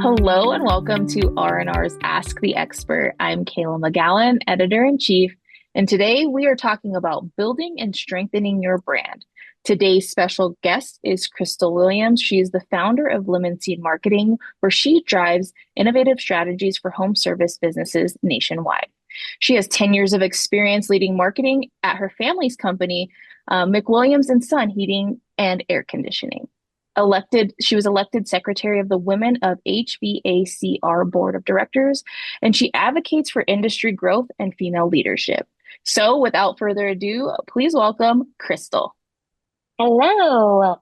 Hello and welcome to R&R's Ask the Expert. I'm Kayla McGowan, editor-in-chief, and today we are talking about building and strengthening your brand. Today's special guest is Crystal Williams. She is the founder of Lemon Seed Marketing, where she drives innovative strategies for home service businesses nationwide. She has 10 years of experience leading marketing at her family's company, McWilliams and Son Heating and Air Conditioning. She was elected secretary of the Women of HVACR Board of Directors, and she advocates for industry growth and female leadership. So, without further ado, please welcome Crystal. Hello.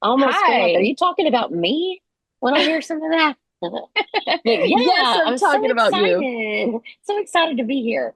Almost feel like, are Hi. you talking about me when I hear some of that? But Yes, yeah, I'm I'm so talking about you. excited. So excited to be here.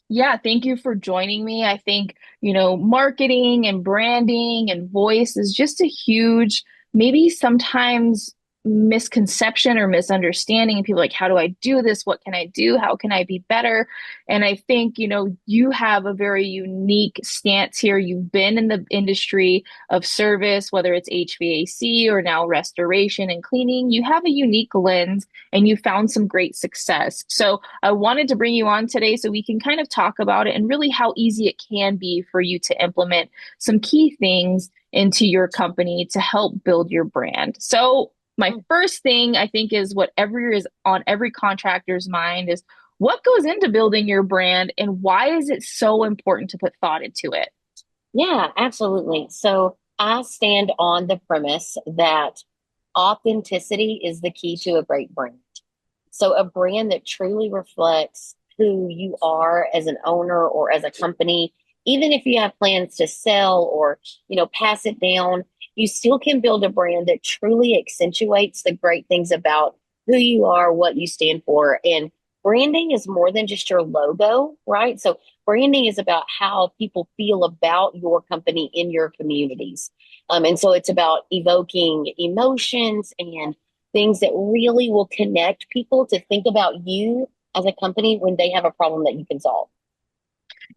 Yeah, thank you for joining me. I think, marketing and branding and voice is just a huge, maybe sometimes misconception or misunderstanding. And people are like, how do I do this? What can I do? How can I be better? And I think, you have a very unique stance here. You've been in the industry of service, whether it's HVAC or now restoration and cleaning. You have a unique lens and you found some great success. So I wanted to bring you on today so we can kind of talk about it and really how easy it can be for you to implement some key things into your company to help build your brand. So my first thing I think is whatever is on every contractor's mind is what goes into building your brand and why is it so important to put thought into it? Yeah, absolutely. So I stand on the premise that authenticity is the key to a great brand. So a brand that truly reflects who you are as an owner or as a company, even if you have plans to sell or, pass it down, you still can build a brand that truly accentuates the great things about who you are, what you stand for. And branding is more than just your logo, right? So branding is about how people feel about your company in your communities. And so it's about evoking emotions and things that really will connect people to think about you as a company when they have a problem that you can solve.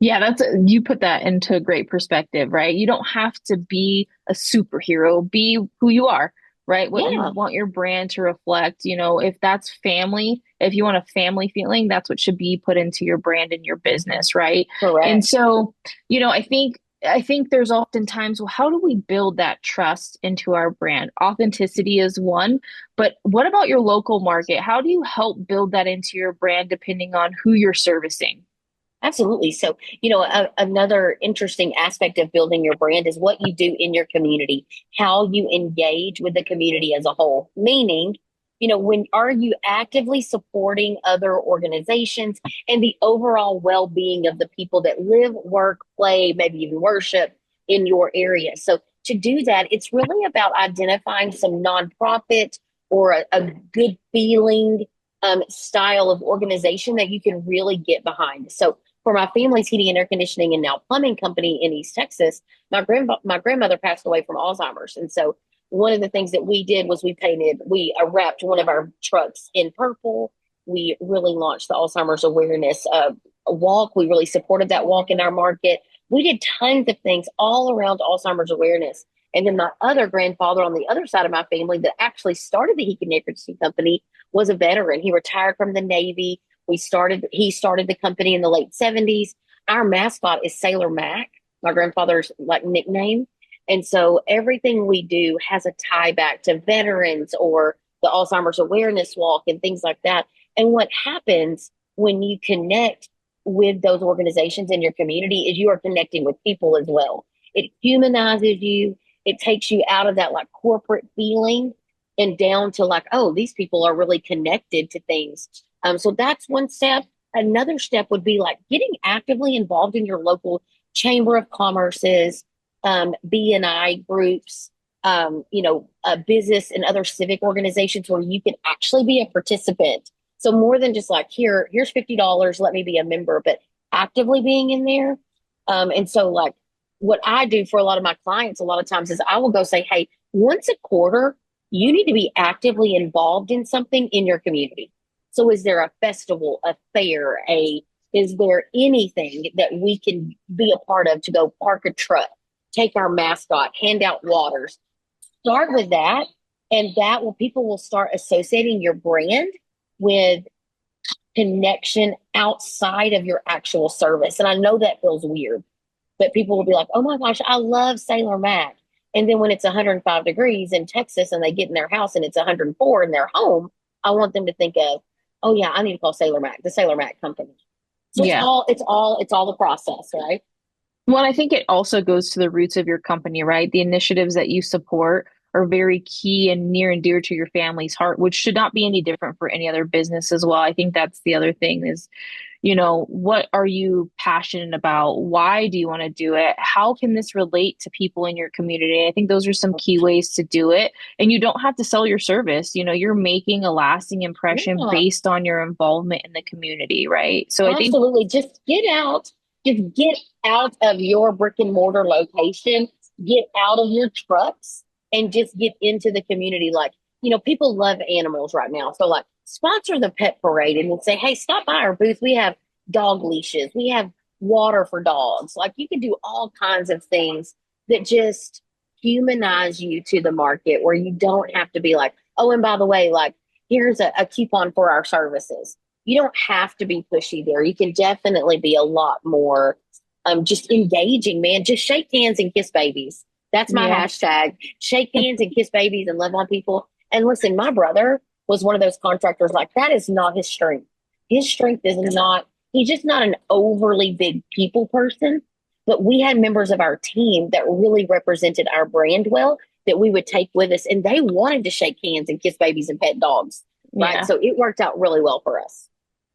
Yeah, you put that into a great perspective, right? You don't have to be a superhero, be who you are, right? What you Yeah, want your brand to reflect, if that's family, if you want a family feeling, that's what should be put into your brand and your business, right? And correct. so, I think there's often times, well, how do we build that trust into our brand? Authenticity is one, but what about your local market? How do you help build that into your brand depending on who you're servicing? Absolutely. So, another interesting aspect of building your brand is what you do in your community, how you engage with the community as a whole. Meaning, when are you actively supporting other organizations and the overall well being of the people that live, work, play, maybe even worship in your area? So, to do that, it's really about identifying some nonprofit or a good feeling style of organization that you can really get behind. So, for my family's heating and air conditioning and now plumbing company in East Texas, my grandmother passed away from Alzheimer's. And so one of the things that we did was we wrapped one of our trucks in purple. We really launched the Alzheimer's awareness walk. We really supported that walk in our market. We did tons of things all around Alzheimer's awareness. And then my other grandfather on the other side of my family that actually started the heating and air conditioning company was a veteran. He retired from the Navy. He started the company in the late 70s. Our mascot is Sailor Mac, my grandfather's like nickname. And so everything we do has a tie back to veterans or the Alzheimer's awareness walk and things like that. And what happens when you connect with those organizations in your community is you are connecting with people as well. It humanizes you. It takes you out of that like corporate feeling and down to like, oh, these people are really connected to things. So that's one step. Another step would be like getting actively involved in your local chamber of commerce's, BNI groups, business and other civic organizations where you can actually be a participant. So more than just like here's $50, let me be a member, but actively being in there. And so like what I do for a lot of my clients a lot of times is I will go say, hey, once a quarter, you need to be actively involved in something in your community. So is there a festival, a fair, is there anything that we can be a part of to go park a truck, take our mascot, hand out waters? Start with that And that will, people will start associating your brand with connection outside of your actual service. And I know that feels weird, but people will be like, oh my gosh, I love Sailor Mac. And then when it's 105 degrees in Texas and they get in their house and it's 104 in their home, I want them to think of, oh yeah, I need to call Sailor Mac, the Sailor Mac company. So Yeah. it's all the process, right? Well, I think it also goes to the roots of your company, right? The initiatives that you support are very key and near and dear to your family's heart, which should not be any different for any other business as well. I think that's the other thing is, what are you passionate about? Why do you want to do it? How can this relate to people in your community? I think those are some key ways to do it. And you don't have to sell your service. You're making a lasting impression Yeah. based on your involvement in the community, right? So I think, Absolutely. Just get out of your brick and mortar location, get out of your trucks and just get into the community. Like, people love animals right now. So like sponsor the pet parade and we'll say, hey, stop by our booth. We have dog leashes. We have water for dogs. Like you can do all kinds of things that just humanize you to the market where you don't have to be like, oh, and by the way, like here's a coupon for our services. You don't have to be pushy there. You can definitely be a lot more just engaging, man. Just shake hands and kiss babies. That's my yeah. hashtag. Shake hands and kiss babies and love on people. And listen, my brother was one of those contractors, like that is not his strength. His strength is not, he's just not an overly big people person. But we had members of our team that really represented our brand well that we would take with us. And they wanted to shake hands and kiss babies and pet dogs. Right. Yeah. So it worked out really well for us.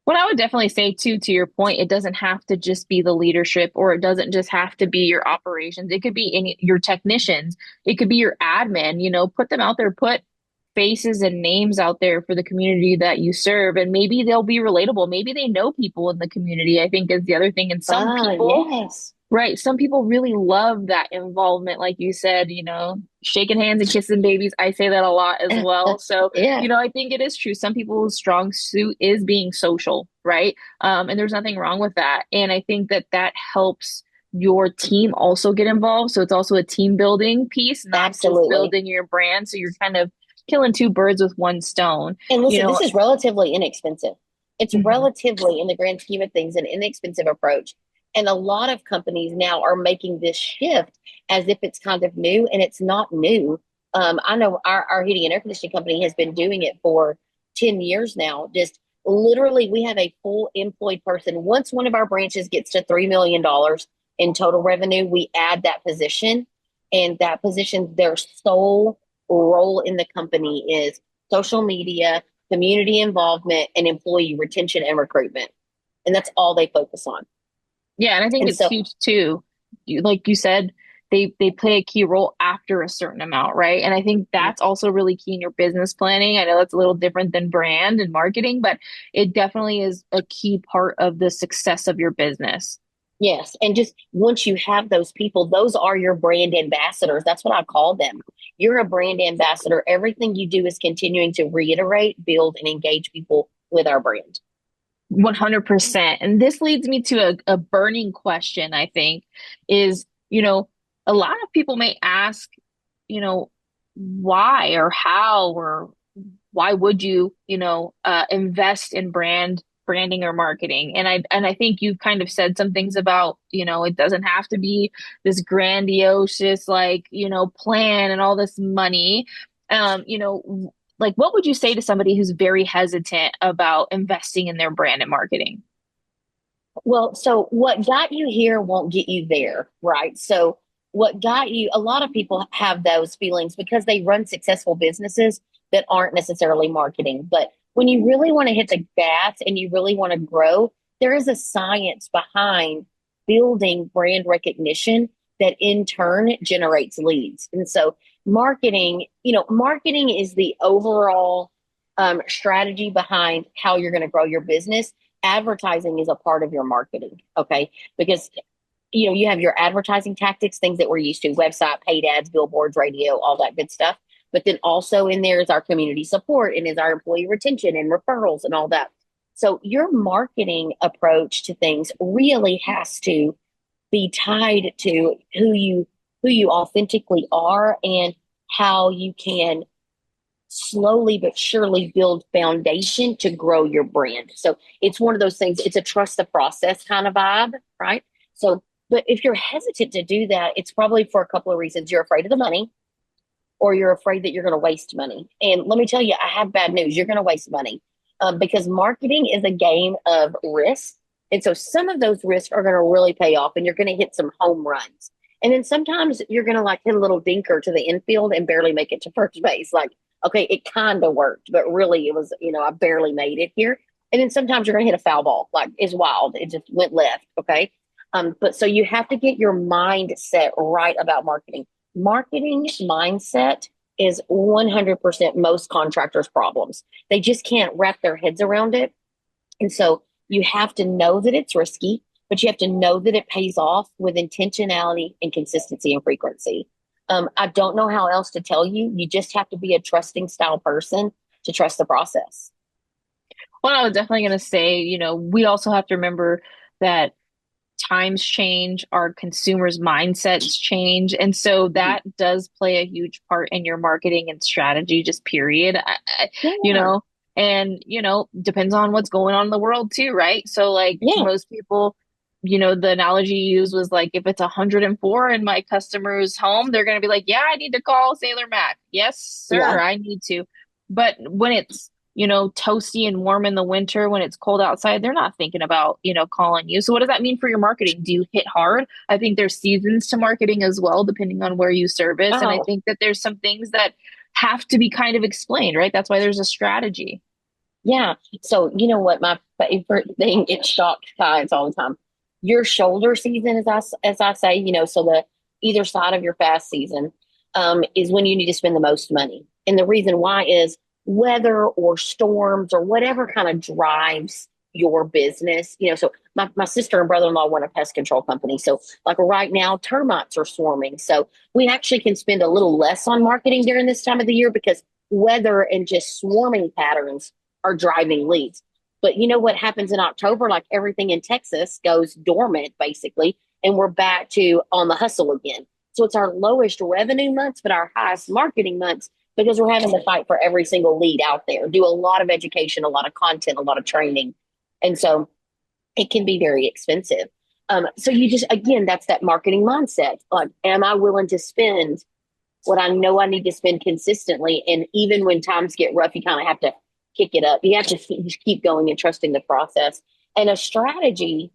What I would definitely say too, to your point, it doesn't have to just be the leadership or it doesn't just have to be your operations. It could be your technicians. It could be your admin, put them out there, put faces and names out there for the community that you serve. And maybe they'll be relatable. Maybe they know people in the community, I think is the other thing. And some Ah, people, yes. right, some people really love that involvement. Like you said, shaking hands and kissing babies. I say that a lot as well. So, Yeah, I think it is true. Some people's strong suit is being social, right? And there's nothing wrong with that. And I think that that helps your team also get involved. So it's also a team building piece, not just absolutely. building your brand. So you're kind of killing two birds with one stone. And You listen, know, this is relatively inexpensive. It's mhm. relatively, in the grand scheme of things, an inexpensive approach. And a lot of companies now are making this shift as if it's kind of new, and it's not new. I know our heating and air conditioning company has been doing it for 10 years now. Just literally, we have a full employed person. Once one of our branches gets to $3 million in total revenue, we add that position. And that position, their sole role in the company is social media, community involvement, and employee retention and recruitment. And that's all they focus on. Yeah, and I think And it's so, huge too. Like you said, they play a key role after a certain amount, right? And I think that's also really key in your business planning. I know that's a little different than brand and marketing, but it definitely is a key part of the success of your business. yes. And just once you have those people, those are your brand ambassadors. That's what I call them. You're a brand ambassador. Everything you do is continuing to reiterate, build, and engage people with our brand. 100%. And this leads me to a burning question, I think, is, a lot of people may ask, why or how or why would you, invest in branding or marketing? And I think you've kind of said some things about, it doesn't have to be this grandiose, like, plan and all this money. Like what would you say to somebody who's very hesitant about investing in their brand and marketing? Well, so what got you here won't get you there, right? So, what got you, a lot of people have those feelings because they run successful businesses that aren't necessarily marketing. But when you really want to hit the gas and you really want to grow, there is a science behind building brand recognition that in turn generates leads. And so, marketing is the overall strategy behind how you're going to grow your business. Advertising is a part of your marketing, okay? Because you have your advertising tactics, things that we're used to, website, paid ads, billboards, radio, all that good stuff. But then also in there is our community support and is our employee retention and referrals and all that. So your marketing approach to things really has to be tied to who you authentically are and how you can slowly but surely build foundation to grow your brand. So it's one of those things, it's a trust the process kind of vibe, right? So, but if you're hesitant to do that, it's probably for a couple of reasons. You're afraid of the money, or you're afraid that you're going to waste money. And let me tell you, I have bad news. You're going to waste money because marketing is a game of risk. And so some of those risks are going to really pay off and you're going to hit some home runs. And then sometimes you're going to like hit a little dinker to the infield and barely make it to first base. Like, okay, it kind of worked, but really it was, I barely made it here. And then sometimes you're going to hit a foul ball. Like, it's wild. It just went left. Okay. But so you have to get your mindset right about marketing. Marketing mindset is 100% most contractors' problems. They just can't wrap their heads around it. And so you have to know that it's risky, but you have to know that it pays off with intentionality and consistency and frequency. I don't know how else to tell you. You just have to be a trusting style person to trust the process. Well, I was definitely going to say, we also have to remember that times change, our consumers' mindsets change. And so Mhm. that does play a huge part in your marketing and strategy, just period. You Yeah. know, and, depends on what's going on in the world too, right? So, like, Yeah. most people, the analogy you used was like, if it's 104 in my customer's home, they're going to be like, yeah, I need to call Sailor Mac. Yes, Yeah. sir, I need to. But when it's toasty and warm in the winter when it's cold outside, they're not thinking about, calling you. So what does that mean for your marketing? Do you hit hard? I think there's seasons to marketing as well, depending on where you service. And I Oh, think that there's some things that have to be kind of explained, right? That's why there's a strategy. yeah. So you know what? My favorite thing, it shocks clients all the time. Your shoulder season, as I say, so the either side of your fast season, is when you need to spend the most money. And the reason why is weather or storms or whatever kind of drives your business. So my sister and brother-in-law run a pest control company. So like right now, termites are swarming. So we actually can spend a little less on marketing during this time of the year because weather and just swarming patterns are driving leads. But you know what happens in October? Like everything in Texas goes dormant basically, and we're back to on the hustle again. So it's our lowest revenue months, but our highest marketing months because we're having to fight for every single lead out there, do a lot of education, a lot of content, a lot of training. And so it can be very expensive. So you just, again, that's that marketing mindset. Like, am I willing to spend what I know I need to spend consistently? And even when times get rough, you kind of have to kick it up. You have to just keep going and trusting the process. And a strategy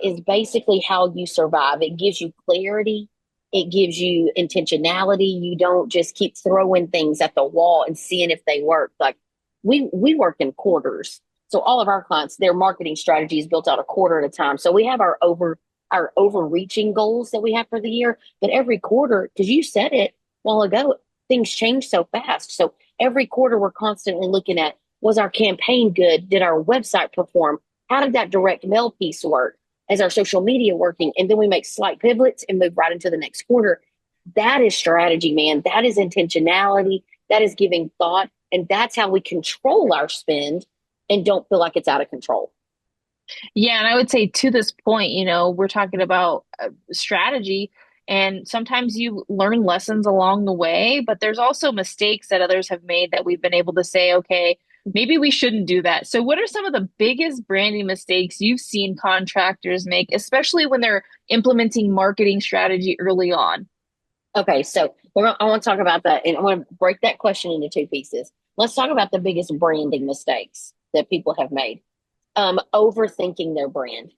is basically how you survive. It gives you clarity. It gives you intentionality. You don't just keep throwing things at the wall and seeing if they work. Like we work in quarters. So all of our clients, their marketing strategy is built out a quarter at a time. So we have our overreaching goals that we have for the year, but every quarter, because you said it a while ago, things change so fast. So every quarter we're constantly looking at, was our campaign good? Did our website perform? How did that direct mail piece work? Is our social media working? And then we make slight pivots and move right into the next quarter. That is strategy, man. That is intentionality. That is giving thought. And that's how we control our spend and don't feel like it's out of control. Yeah, and I would say to this point, we're talking about strategy, and sometimes you learn lessons along the way, but there's also mistakes that others have made that we've been able to say, okay, maybe we shouldn't do that. So, what are some of the biggest branding mistakes you've seen contractors make, especially when they're implementing marketing strategy early on? Okay, so I want to talk about that, and I want to break that question into two pieces. Let's talk about the biggest branding mistakes that people have made. Overthinking their brand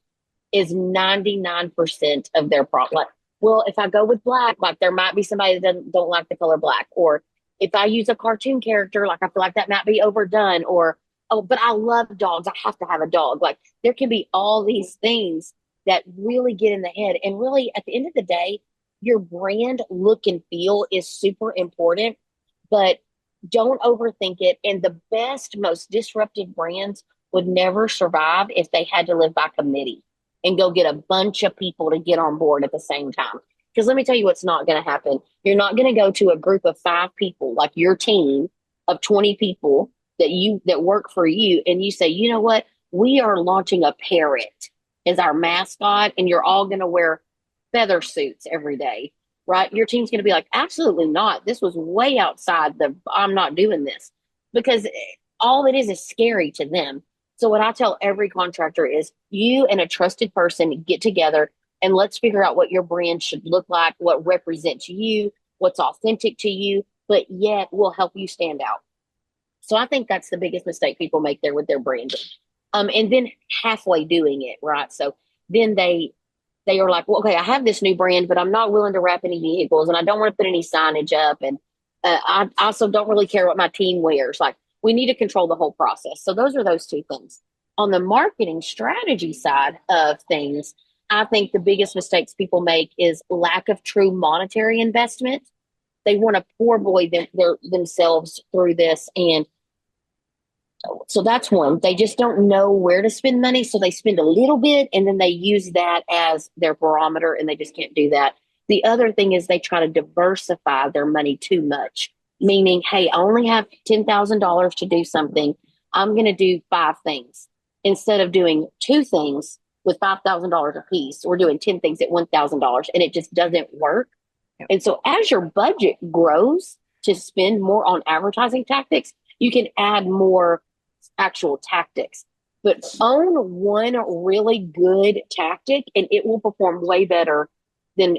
is 99% of their problem. Like, well, if I go with black, like there might be somebody that doesn't don't like the color black, or if I use a cartoon character, like I feel like that might be overdone, or oh, but I love dogs, I have to have a dog. Like there can be all these things that really get in the head, and really at the end of the day, your brand look and feel is super important, but don't overthink it. And the best, most disruptive brands would never survive if they had to live by committee and go get a bunch of people to get on board at the same time. Because let me tell you what's not going to happen. You're not going to go to a group of 5 people, like your team of 20 people that work for you, and you say, you know what? We are launching a parrot as our mascot, and you're all going to wear feather suits every day. right? Your team's going to be like, absolutely not. This was way outside I'm not doing this, because all it is scary to them. So what I tell every contractor is, you and a trusted person get together and let's figure out what your brand should look like, what represents you, what's authentic to you, but yet will help you stand out. So I think that's the biggest mistake people make there with their branding. And then halfway doing it, right? So then they are like, well, okay, I have this new brand, but I'm not willing to wrap any vehicles, and I don't want to put any signage up, and I also don't really care what my team wears. Like, we need to control the whole process. So those are those two things. On the marketing strategy side of things, I think the biggest mistakes people make is lack of true monetary investment. They want to poor boy themselves through this, and so that's one. They just don't know where to spend money. So they spend a little bit and then they use that as their barometer, and they just can't do that. The other thing is they try to diversify their money too much, meaning, hey, I only have $10,000 to do something. I'm going to do five things instead of doing two things with $5,000 a piece. We're doing 10 things at $1,000, and it just doesn't work. And so as your budget grows to spend more on advertising tactics, you can add more actual tactics. But own one really good tactic, and it will perform way better than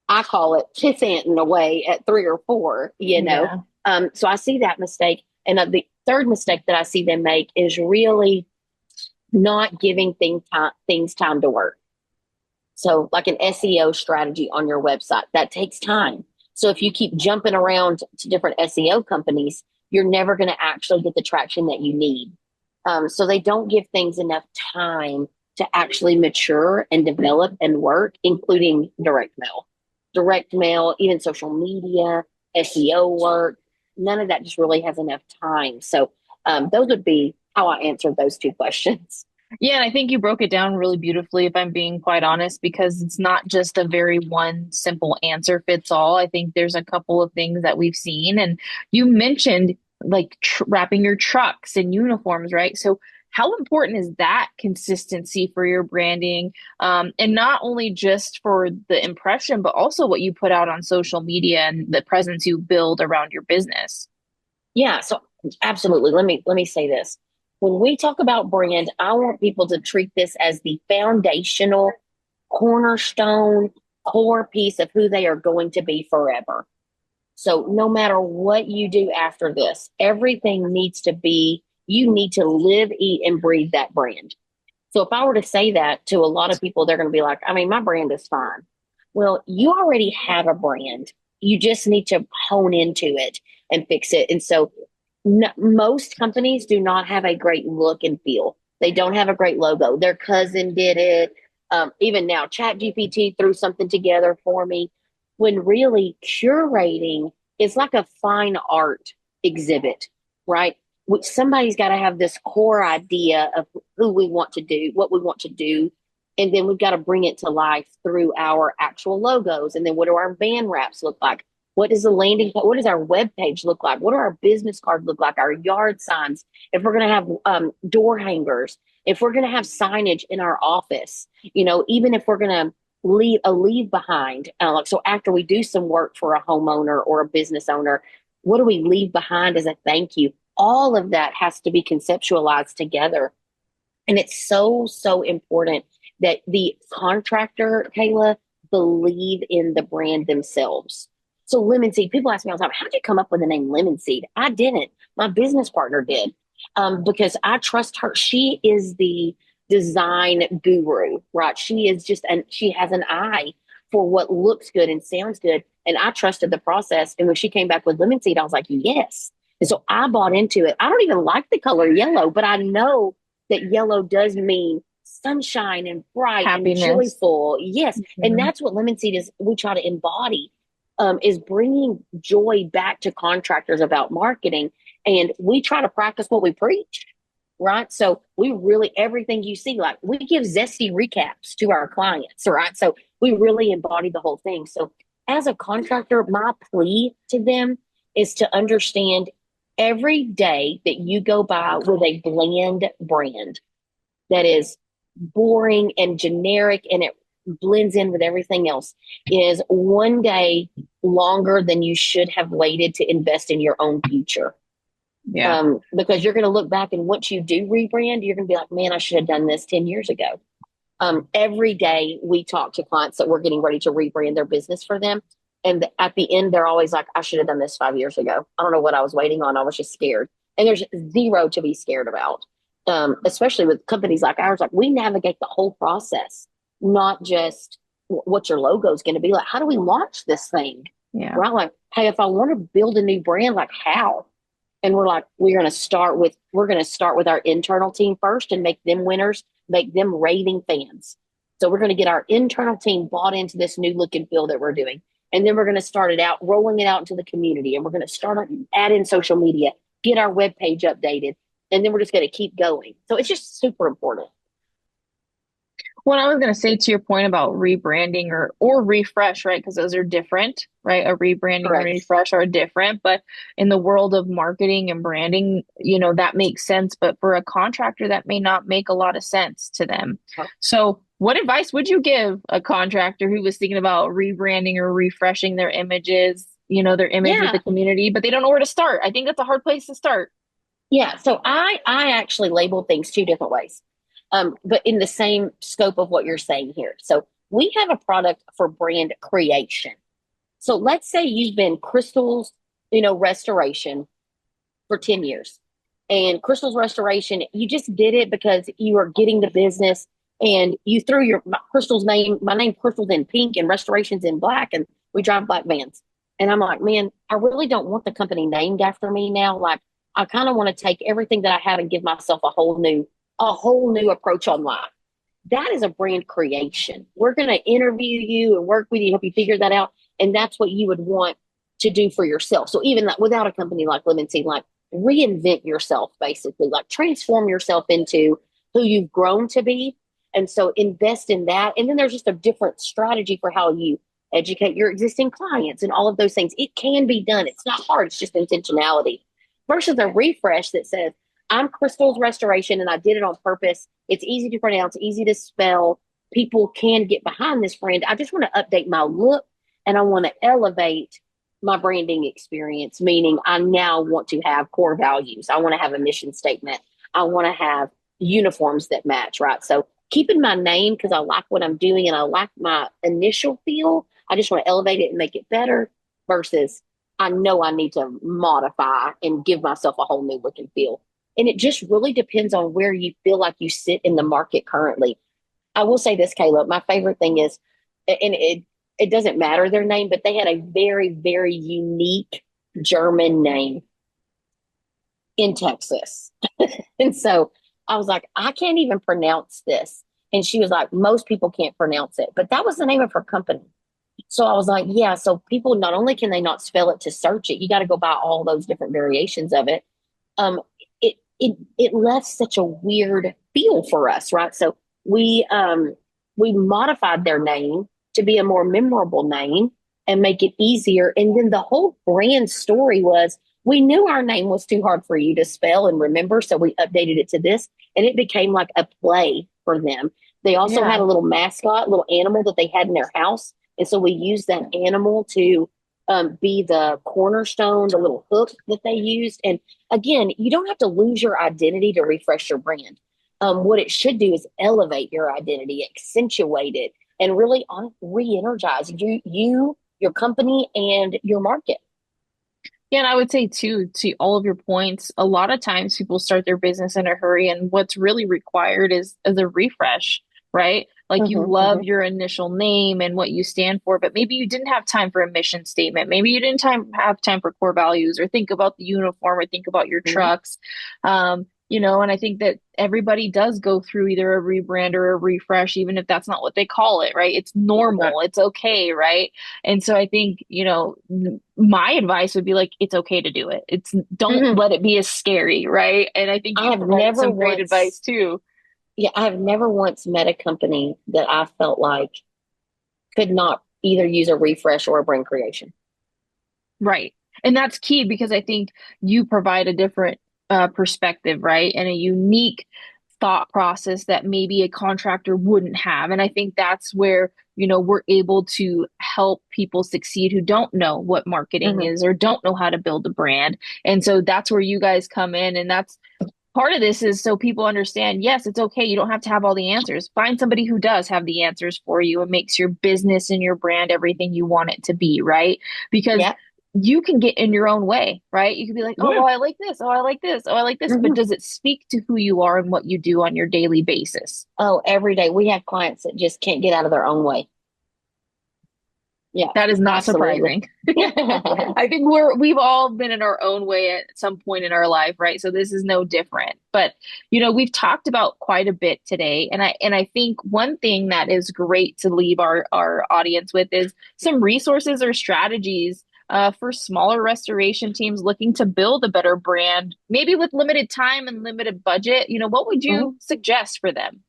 I call it pissant away at three or four, you know. Yeah. So I see that mistake. And the third mistake that I see them make is really not giving things time to work. So, like an SEO strategy on your website, that takes time. So, if you keep jumping around to different SEO companies, you're never going to actually get the traction that you need. So, they don't give things enough time to actually mature and develop and work, including direct mail, even social media, SEO work. None of that just really has enough time. So, those would be how I answered those two questions. Yeah, and I think you broke it down really beautifully, if I'm being quite honest, because it's not just a very one simple answer fits all. I think there's a couple of things that we've seen, and you mentioned like wrapping your trucks in uniforms, right? So how important is that consistency for your branding? And not only just for the impression, but also what you put out on social media and the presence you build around your business. Yeah, so absolutely. Let me say this. When we talk about brand, I want people to treat this as the foundational cornerstone core piece of who they are going to be forever. So no matter what you do after this, everything needs to be, you need to live, eat, and breathe that brand. So if I were to say that to a lot of people, they're going to be like, I mean, my brand is fine. Well, you already have a brand. You just need to hone into it and fix it. And so most companies do not have a great look and feel. They don't have a great logo. Their cousin did it. Even now, ChatGPT threw something together for me. When really curating is like a fine art exhibit, right? Somebody's got to have this core idea of who we want to do, what we want to do, and then we've got to bring it to life through our actual logos. And then what do our band wraps look like? What does the landing, what does our web page look like? What do our business cards look like? Our yard signs, if we're going to have door hangers, if we're going to have signage in our office, you know, even if we're going to leave behind. So after we do some work for a homeowner or a business owner, what do we leave behind as a thank you? All of that has to be conceptualized together. And it's so, so important that the contractor, Kayla, believe in the brand themselves. So Lemon Seed, people ask me all the time, how did you come up with the name Lemon Seed? I didn't. My business partner did, because I trust her. She is the design guru, right? She is just, and she has an eye for what looks good and sounds good. And I trusted the process. And when she came back with Lemon Seed, I was like, yes. And so I bought into it. I don't even like the color yellow, but I know that yellow does mean sunshine and bright and Happiness. joyful. Yes. And Mhm. that's what Lemon Seed is. We try to embody, is bringing joy back to contractors about marketing. And we try to practice what we preach, right? So we really, everything you see, like we give zesty recaps to our clients, right? So we really embody the whole thing. So as a contractor, my plea to them is to understand every day that you go by with a bland brand that is boring and generic and it blends in with everything else is one day longer than you should have waited to invest in your own future. Yeah. Because you're going to look back, and once you do rebrand, you're going to be like, man, I should have done this 10 years ago. Every day we talk to clients that we're getting ready to rebrand their business for them. And at the end, they're always like, I should have done this 5 years ago. I don't know what I was waiting on. I was just scared. And there's zero to be scared about, especially with companies like ours. Like, we navigate the whole process, not just what your logo is going to be like. How do we launch this thing? Yeah. Right? Like, hey, if I want to build a new brand, like how? And we're like, we're going to start with our internal team first and make them winners, make them raving fans. So we're going to get our internal team bought into this new look and feel that we're doing. And then we're going to start it out, rolling it out into the community. And we're going to start add in social media, get our web page updated. And then we're just going to keep going. So it's just super important. What I was going to say to your point about rebranding or refresh, right? Because those are different, right? A rebranding and Correct. refresh are different, but in the world of marketing and branding, that makes sense. But for a contractor, that may not make a lot of sense to them. So, what advice would you give a contractor who was thinking about rebranding or refreshing their images, their image with the Yeah. community, but they don't know where to start? I think that's a hard place to start. Yeah. So I actually label things two different ways, but in the same scope of what you're saying here. So we have a product for brand creation. So let's say you've been Crystals, restoration for 10 years. And Crystals Restoration, you just did it because you are getting the business, and you threw Crystal's name, my name, Crystals in pink and Restorations in black, and we drive black vans. And I'm like, man, I really don't want the company named after me now. Like, I kind of want to take everything that I have and give myself a whole new approach on life. That is a brand creation. We're going to interview you and work with you, help you figure that out. And that's what you would want to do for yourself. So even without a company like Lemon Seed, like, reinvent yourself, basically, like transform yourself into who you've grown to be. And so invest in that. And then there's just a different strategy for how you educate your existing clients and all of those things. It can be done. It's not hard. It's just intentionality versus a refresh that says, I'm Crystals Restoration and I did it on purpose. It's easy to pronounce, easy to spell. People can get behind this brand. I just want to update my look, and I want to elevate my branding experience, meaning I now want to have core values. I want to have a mission statement. I want to have uniforms that match, right? So keeping my name because I like what I'm doing and I like my initial feel. I just want to elevate it and make it better versus I know I need to modify and give myself a whole new look and feel. And it just really depends on where you feel like you sit in the market currently. I will say this, Caleb, my favorite thing is, and it doesn't matter their name, but they had a very, very unique German name in Texas. And so I was like, I can't even pronounce this. And she was like, most people can't pronounce it. But that was the name of her company. So I was like, yeah, so people not only can they not spell it to search it, you got to go buy all those different variations of it. It left such a weird feel for us, right? So we modified their name to be a more memorable name and make it easier. And then the whole brand story was we knew our name was too hard for you to spell and remember, so we updated it to this, and it became like a play for them. They also had Yeah. a little mascot, little animal that they had in their house, and so we used that animal to be the cornerstone, the little hook that they used. And again, you don't have to lose your identity to refresh your brand. What it should do is elevate your identity, accentuate it, and really re-energize your company, and your market. Yeah, and I would say too, to all of your points, a lot of times people start their business in a hurry, and what's really required is a refresh, right? Like you Mm-hmm, love mm-hmm, your initial name and what you stand for, but maybe you didn't have time for a mission statement. Maybe you didn't have time for core values, or think about the uniform, or think about your mm-hmm. trucks. And I think that everybody does go through either a rebrand or a refresh, even if that's not what they call it, right? It's Right. normal, it's okay, right? And so I think, my advice would be like, it's okay to do it. Don't Mm-hmm. let it be as scary, right? And I think I you have provided never some great advice once, too. yeah, I have never once met a company that I felt like could not either use a refresh or a brand creation. Right. And that's key because I think you provide a different perspective, right? And a unique thought process that maybe a contractor wouldn't have. And I think that's where, we're able to help people succeed who don't know what marketing Mhm. is or don't know how to build a brand. And so that's where you guys come in. And that's part of this is so people understand, yes, it's okay. You don't have to have all the answers. Find somebody who does have the answers for you and makes your business and your brand everything you want it to be, right? Because Yeah. you can get in your own way, right? You can be like, oh, Yeah. well, I like this. Oh, I like this. Oh, I like this. But Mhm. does it speak to who you are and what you do on your daily basis? Oh, every day we have clients that just can't get out of their own way. Yeah, That is not absolutely. surprising. I think we've all been in our own way at some point in our life, right? So this is no different. But we've talked about quite a bit today, and I think one thing that is great to leave our audience with is some resources or strategies for smaller restoration teams looking to build a better brand, maybe with limited time and limited budget. What would you Mhm. suggest for them?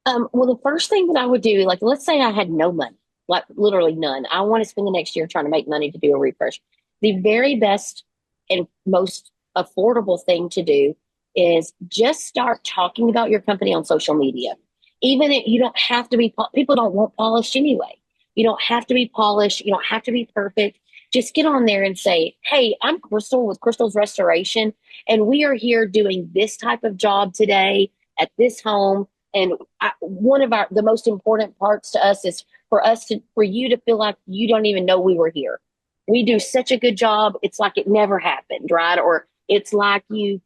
Well, the first thing that I would do, like, let's say I had no money, like literally none. I want to spend the next year trying to make money to do a refresh. The very best and most affordable thing to do is just start talking about your company on social media. Even if you don't have to be, people don't want polished anyway. You don't have to be polished. You don't have to be perfect. Just get on there and say, hey, I'm Crystal with Crystal's Restoration, and we are here doing this type of job today at this home. And one of the most important parts to us is for you to feel like you don't even know we were here. We do such a good job. It's like it never happened, right? Or it's like you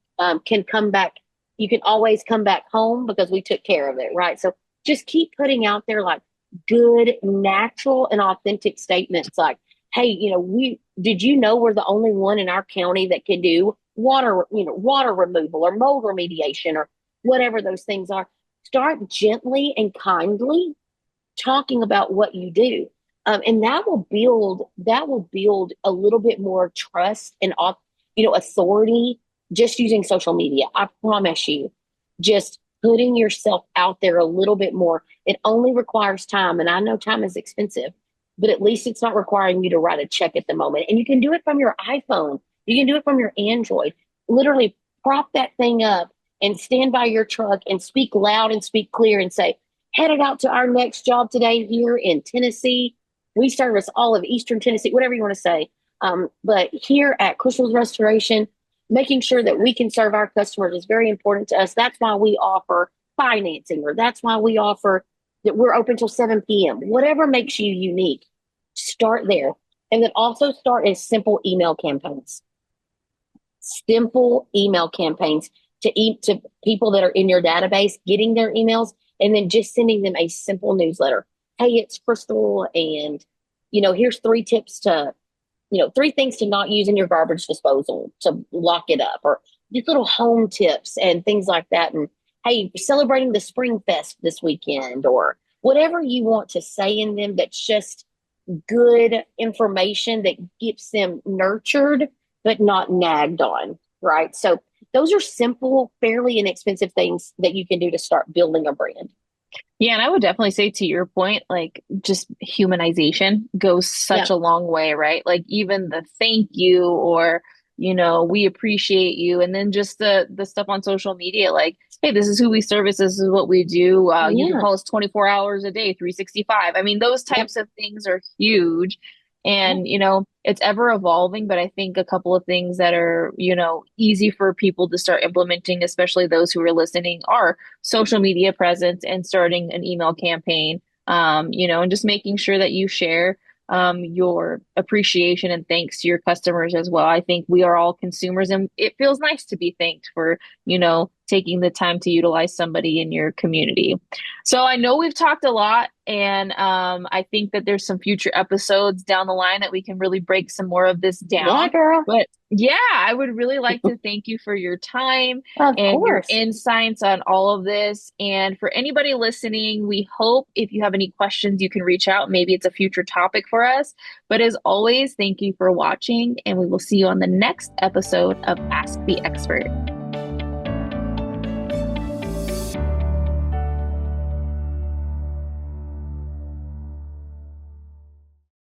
can come back. You can always come back home because we took care of it, right? So just keep putting out there like good, natural, and authentic statements like, hey, we did you know we're the only one in our county that can do water removal or mold remediation or whatever those things are. Start gently and kindly talking about what you do. And that will build a little bit more trust and authority just using social media. I promise you, just putting yourself out there a little bit more. It only requires time, and I know time is expensive, but at least it's not requiring you to write a check at the moment. And you can do it from your iPhone. You can do it from your Android. Literally prop that thing up and stand by your truck and speak loud and speak clear and say, headed out to our next job today here in Tennessee. We service all of Eastern Tennessee, whatever you want to say. But here at Crystal's Restoration, making sure that we can serve our customers is very important to us. That's why we offer financing, or that's why we offer that we're open till 7 p.m. Whatever makes you unique, start there. And then also start as simple email campaigns. Simple email campaigns to people that are in your database, getting their emails, and then just sending them a simple newsletter. Hey, it's Crystal, and here's three things to not use in your garbage disposal to lock it up, or just little home tips and things like that. And hey, you're celebrating the Spring Fest this weekend, or whatever you want to say in them that's just good information that keeps them nurtured but not nagged on, right? So those are simple, fairly inexpensive things that you can do to start building a brand. Yeah, and I would definitely say to your point, like just humanization goes such Yeah. a long way, right? Like even the thank you or, we appreciate you. And then just the stuff on social media, like, hey, this is who we service, this is what we do. You can Yeah. call us 24 hours a day, 365. I mean, those Yep. types of things are huge. Yep. And, it's ever evolving, but I think a couple of things that are, easy for people to start implementing, especially those who are listening, are social media presence and starting an email campaign, and just making sure that you share your appreciation and thanks to your customers as well. I think we are all consumers and it feels nice to be thanked for, taking the time to utilize somebody in your community. So I know we've talked a lot, and I think that there's some future episodes down the line that we can really break some more of this Yeah, down. girl. But yeah, I would really like to thank you for your time Of and your course. insights on all of this. And for anybody listening, we hope if you have any questions, you can reach out. Maybe it's a future topic for us. But as always, thank you for watching, and we will see you on the next episode of Ask the Expert.